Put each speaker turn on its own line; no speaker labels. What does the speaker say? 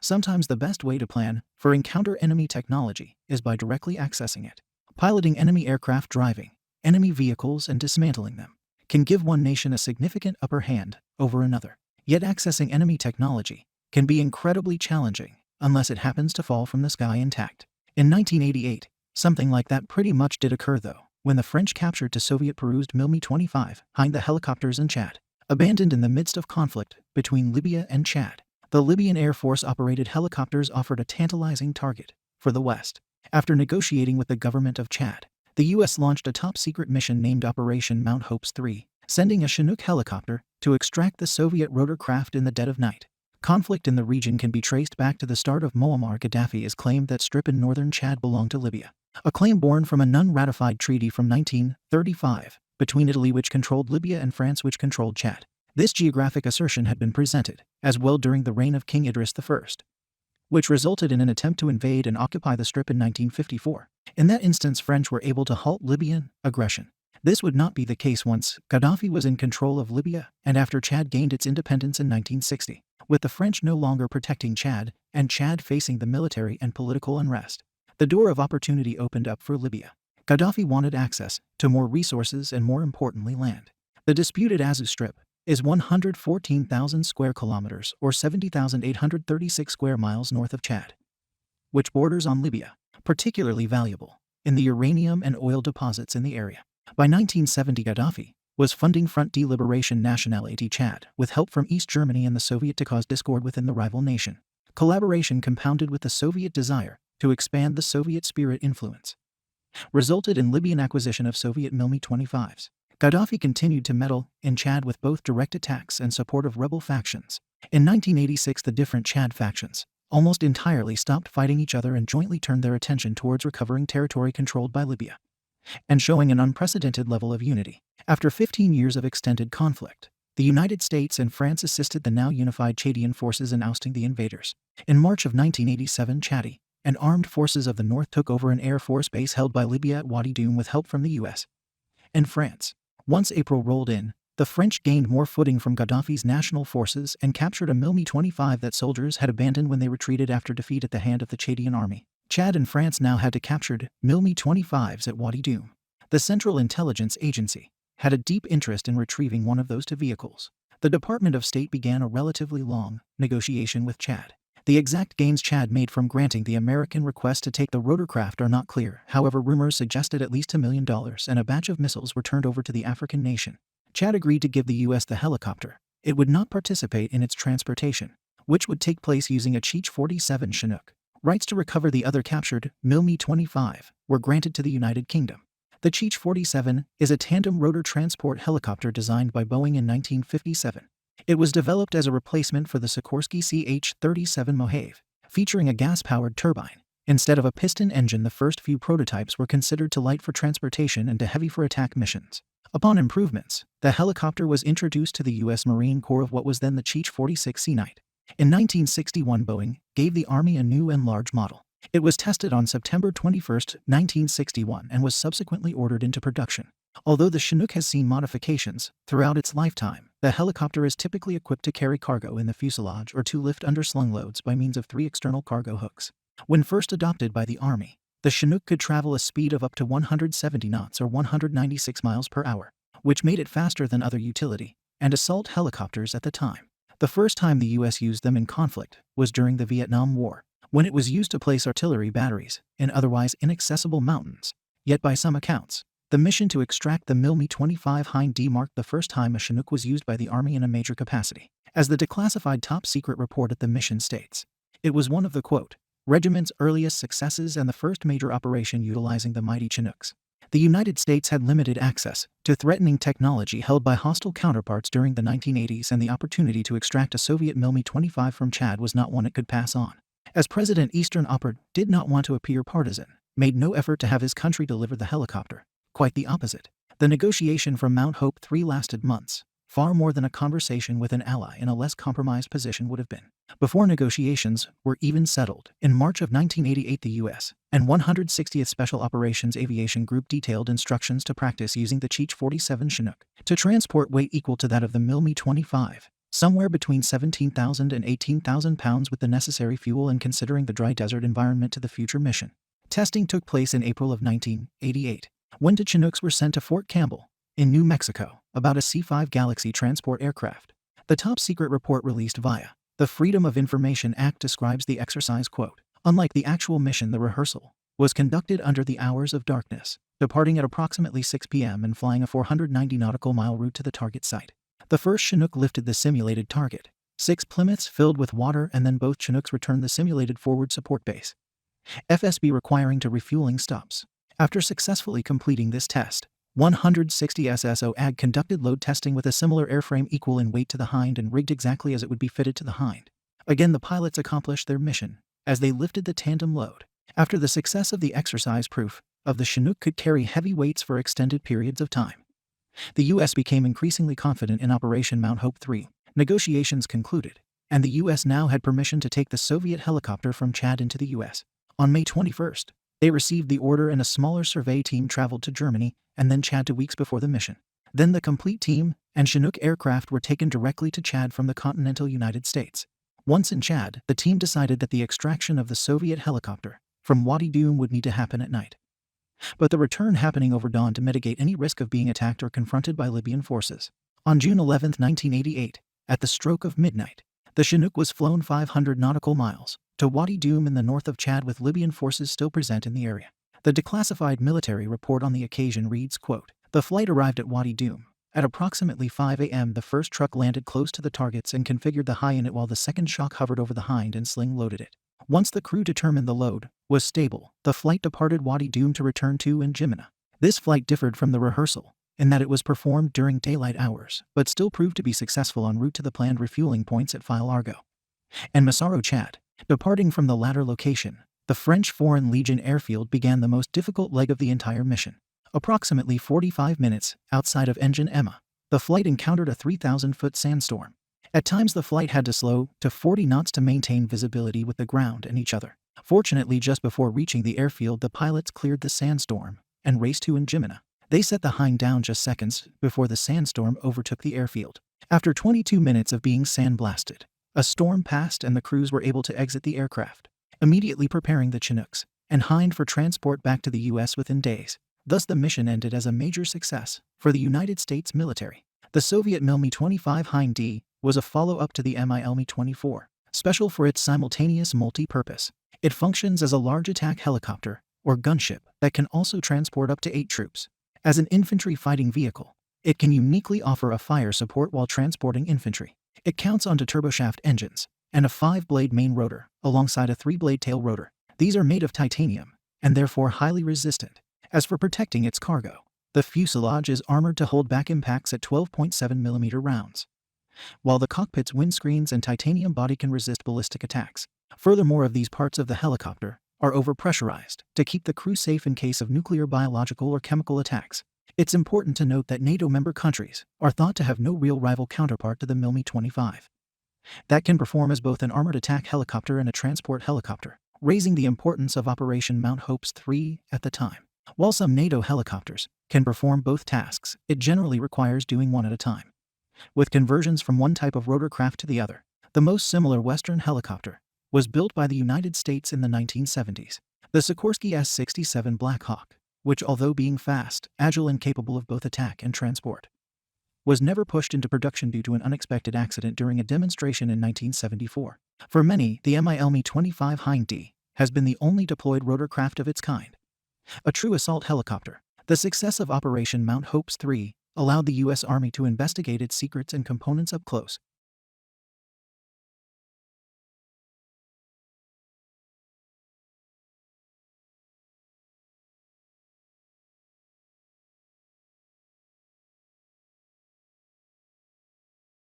Sometimes the best way to plan for encounter enemy technology is by directly accessing it. Piloting enemy aircraft, driving enemy vehicles, and dismantling them can give one nation a significant upper hand over another. Yet accessing enemy technology can be incredibly challenging unless it happens to fall from the sky intact. In 1988, something like that pretty much did occur though, when the French captured two Soviet perused Mi-25 hind the helicopters in Chad. Abandoned in the midst of conflict between Libya and Chad, the Libyan Air Force-operated helicopters offered a tantalizing target for the West. After negotiating with the government of Chad, the U.S. launched a top-secret mission named Operation Mount Hope's 3, sending a Chinook helicopter to extract the Soviet rotorcraft in the dead of night. Conflict in the region can be traced back to the start of Muammar Gaddafi's claim that Strip in northern Chad belonged to Libya, a claim born from a non-ratified treaty from 1935 between Italy, which controlled Libya, and France, which controlled Chad. This geographic assertion had been presented as well during the reign of King Idris I, which resulted in an attempt to invade and occupy the Strip in 1954. In that instance, French were able to halt Libyan aggression. This would not be the case once Gaddafi was in control of Libya and after Chad gained its independence in 1960, with the French no longer protecting Chad and Chad facing the military and political unrest. The door of opportunity opened up for Libya. Gaddafi wanted access to more resources and, more importantly, land. The disputed Azu Strip is 114,000 square kilometers or 70,836 square miles north of Chad, which borders on Libya, particularly valuable in the uranium and oil deposits in the area. By 1970, Gaddafi was funding Front de Liberation Nationalité Chad with help from East Germany and the Soviet to cause discord within the rival nation. Collaboration, compounded with the Soviet desire to expand the Soviet spirit influence, resulted in Libyan acquisition of Soviet Mi-25s. Gaddafi continued to meddle in Chad with both direct attacks and support of rebel factions. In 1986, the different Chad factions almost entirely stopped fighting each other and jointly turned their attention towards recovering territory controlled by Libya and showing an unprecedented level of unity. After 15 years of extended conflict, the United States and France assisted the now unified Chadian forces in ousting the invaders. In March of 1987, Chadi and armed forces of the North took over an Air Force base held by Libya at Wadi Doum with help from the US and France. Once April rolled in, the French gained more footing from Gaddafi's national forces and captured a Mi-25 that soldiers had abandoned when they retreated after defeat at the hand of the Chadian army. Chad and France now had to capture Mi-25s at Wadi Doum. The Central Intelligence Agency had a deep interest in retrieving one of those two vehicles. The Department of State began a relatively long negotiation with Chad. The exact gains Chad made from granting the American request to take the rotorcraft are not clear. However, rumors suggested at least $1 million and a batch of missiles were turned over to the African nation. Chad agreed to give the U.S. the helicopter. It would not participate in its transportation, which would take place using a Ch-47 Chinook. Rights to recover the other captured Mi-25 were granted to the United Kingdom. The Ch-47 is a tandem rotor transport helicopter designed by Boeing in 1957. It was developed as a replacement for the Sikorsky CH-37 Mojave, featuring a gas-powered turbine instead of a piston engine. The first few prototypes were considered too light for transportation and too heavy for attack missions. Upon improvements, the helicopter was introduced to the U.S. Marine Corps of what was then the Ch-46C Knight. In 1961, Boeing gave the Army a new and large model. It was tested on September 21, 1961, and was subsequently ordered into production. Although the Chinook has seen modifications throughout its lifetime, the helicopter is typically equipped to carry cargo in the fuselage or to lift underslung loads by means of 3 external cargo hooks. When first adopted by the Army, the Chinook could travel a speed of up to 170 knots or 196 miles per hour, which made it faster than other utility and assault helicopters at the time. The first time the U.S. used them in conflict was during the Vietnam War, when it was used to place artillery batteries in otherwise inaccessible mountains. Yet by some accounts, the mission to extract the Mi-25 Hind D marked the first time a Chinook was used by the Army in a major capacity. As the declassified top-secret report at the mission states, it was one of the, quote, regiment's earliest successes and the first major operation utilizing the mighty Chinooks. The United States had limited access to threatening technology held by hostile counterparts during the 1980s, and the opportunity to extract a Soviet Mi-25 from Chad was not one it could pass on. As President Eastern Oppert did not want to appear partisan, made no effort to have his country deliver the helicopter. Quite the opposite. The negotiation from Mount Hope 3 lasted months, far more than a conversation with an ally in a less compromised position would have been. Before negotiations were even settled, in March of 1988, the U.S. and 160th Special Operations Aviation Group detailed instructions to practice using the Ch-47 Chinook to transport weight equal to that of the Mi-25 somewhere between 17,000 and 18,000 pounds with the necessary fuel and considering the dry desert environment to the future mission. Testing took place in April of 1988, when the Chinooks were sent to Fort Campbell, in New Mexico, about a C-5 Galaxy transport aircraft. The top-secret report released via the Freedom of Information Act describes the exercise, quote, "Unlike the actual mission, the rehearsal was conducted under the hours of darkness, departing at approximately 6 p.m. and flying a 490 nautical mile route to the target site. The first Chinook lifted the simulated target, 6 Plymouths filled with water, and then both Chinooks returned the simulated forward support base, FSB, requiring to refueling stops. After successfully completing this test, 160 SSO AG conducted load testing with a similar airframe equal in weight to the Hind and rigged exactly as it would be fitted to the Hind. Again, the pilots accomplished their mission as they lifted the tandem load. After the success of the exercise, proof of the Chinook could carry heavy weights for extended periods of time. The U.S. became increasingly confident in Operation Mount Hope III. Negotiations concluded, and the U.S. now had permission to take the Soviet helicopter from Chad into the U.S. On May 21st, they received the order and a smaller survey team traveled to Germany and then Chad 2 weeks before the mission. Then the complete team and Chinook aircraft were taken directly to Chad from the continental United States. Once in Chad, the team decided that the extraction of the Soviet helicopter from Wadi Dum would need to happen at night, but the return happening over dawn to mitigate any risk of being attacked or confronted by Libyan forces. On June 11, 1988, at the stroke of midnight, the Chinook was flown 500 nautical miles to Wadi Dum in the north of Chad with Libyan forces still present in the area. The declassified military report on the occasion reads, quote, "The flight arrived at Wadi Dum. At approximately 5 a.m. the first truck landed close to the targets and configured the high in it while the second shock hovered over the Hind and sling loaded it. Once the crew determined the load was stable, the flight departed Wadi Dum to return to N'Djamena. This flight differed from the rehearsal in that it was performed during daylight hours, but still proved to be successful en route to the planned refueling points at File Argo and Massaro, Chad. Departing from the latter location, the French Foreign Legion airfield began the most difficult leg of the entire mission. Approximately 45 minutes outside of N'Djamena, the flight encountered a 3,000-foot sandstorm. At times the flight had to slow to 40 knots to maintain visibility with the ground and each other. Fortunately, just before reaching the airfield, the pilots cleared the sandstorm and raced to N'Djamena. They set the Hind down just seconds before the sandstorm overtook the airfield. After 22 minutes of being sandblasted, a storm passed and the crews were able to exit the aircraft, immediately preparing the Chinooks and Hind for transport back to the U.S. within days. Thus the mission ended as a major success for the United States military. The Soviet Mi-25 Hind D was a follow-up to the Mi-24, special for its simultaneous multi-purpose. It functions as a large attack helicopter or gunship that can also transport up to 8 troops. As an infantry fighting vehicle, it can uniquely offer a fire support while transporting infantry. It counts onto turboshaft engines and a 5-blade main rotor alongside a 3-blade tail rotor. These are made of titanium and therefore highly resistant. As for protecting its cargo, the fuselage is armored to hold back impacts at 12.7mm rounds, while the cockpit's windscreens and titanium body can resist ballistic attacks. Furthermore, of these parts of the helicopter are overpressurized to keep the crew safe in case of nuclear, biological, or chemical attacks. It's important to note that NATO member countries are thought to have no real rival counterpart to the Mi-25 that can perform as both an armored attack helicopter and a transport helicopter, raising the importance of Operation Mount Hope III at the time. While some NATO helicopters can perform both tasks, it generally requires doing one at a time, with conversions from one type of rotorcraft to the other. The most similar Western helicopter was built by the United States in the 1970s. The Sikorsky S-67 Black Hawk, which, although being fast, agile, and capable of both attack and transport, was never pushed into production due to an unexpected accident during a demonstration in 1974. For many, the Mi-25 Hind D has been the only deployed rotorcraft of its kind, a true assault helicopter. The success of Operation Mount Hope III allowed the U.S. Army to investigate its secrets and components up close.